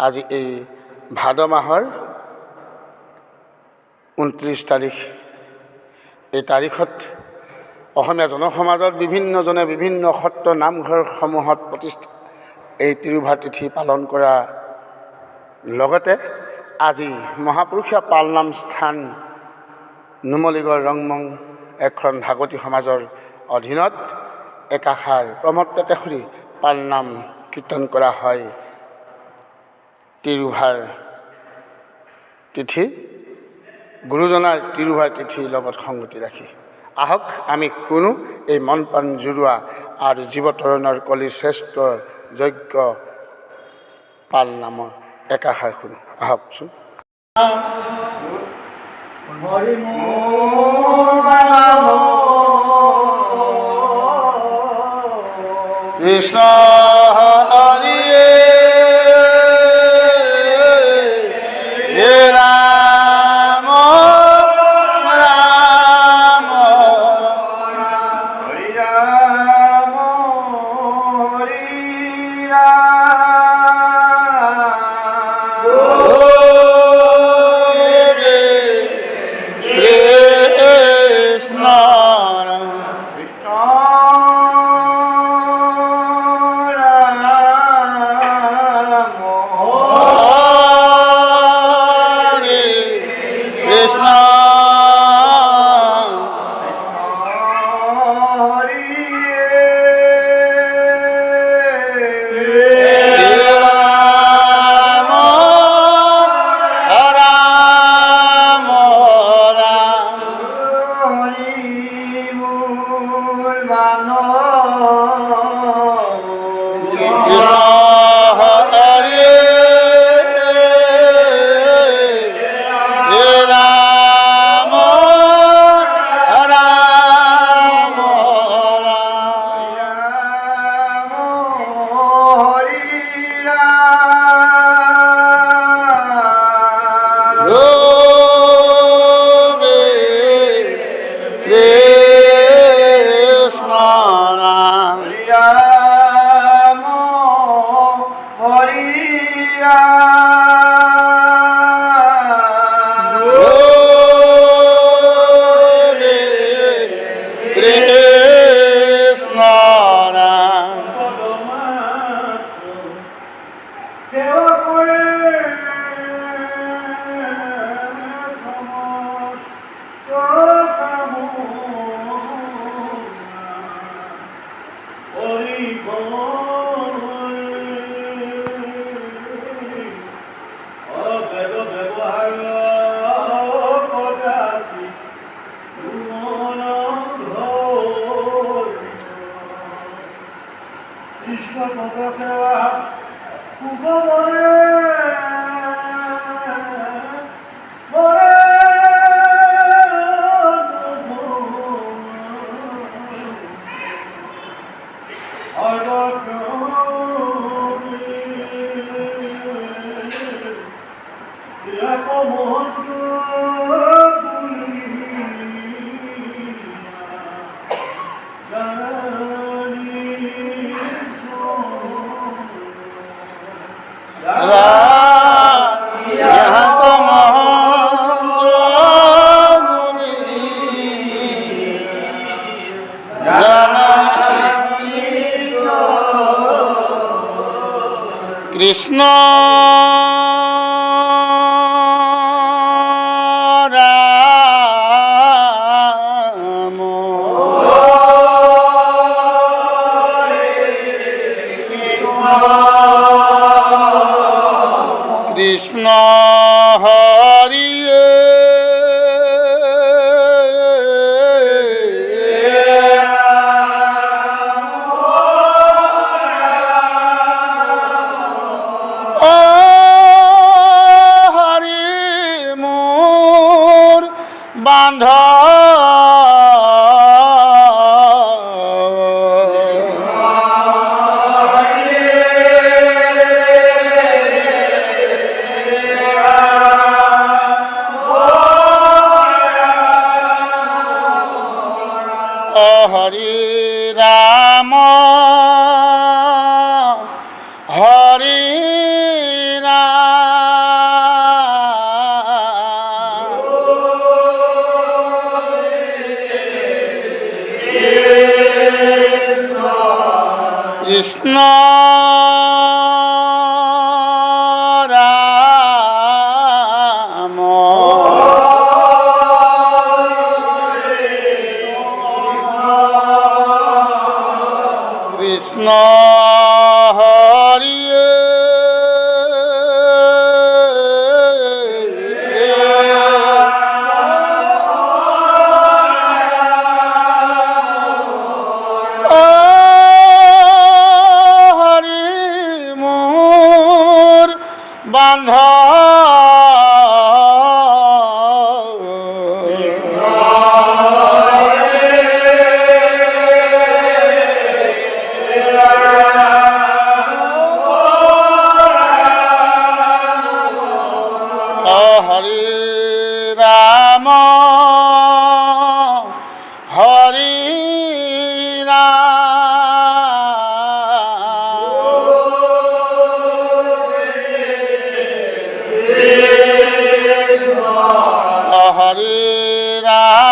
আজি এই ভাদ মাহৰ 29 তাৰিখ। এই তাৰিখত অসমীয়া জনসমাজৰ বিভিন্নজনে বিভিন্ন সত্ৰ নামঘৰসমূহত প্ৰতিষ্ঠা এই তিৰুভাৰ তিথি পালন কৰা লগতে আজি মহাপুৰুষীয়া পালনাম স্থান নুমলীগড় ৰংমং এখন ভাগৱতী সমাজৰ অধীনত একাষাৰ প্ৰমত্ত কেশৰী পালনাম কীৰ্তন কৰা হয়। তিৰুভাৰ তিথি গুৰুজনাৰ তিৰুভাৰ তিথিৰ লগত সংগতি ৰাখি আহক আমি শুনো এই মন প্ৰাণ জুৰুৱা আৰু জীৱতৰণৰ কলি শ্ৰেষ্ঠ যজ্ঞ পালনামৰ একাষাৰ শুনো। আহকচোন। কৃষ্ণ হৰি ৰাম ৰাম হৰি ৰাম হৰি রাম কৃষ্ণ রাম কৃষ্ণ হরি বান্ধ হরি রাম হরি রাম কৃষ্ণ রাম কৃষ্ণ হরি বান্ধ হরে রাম হরে হরে রাম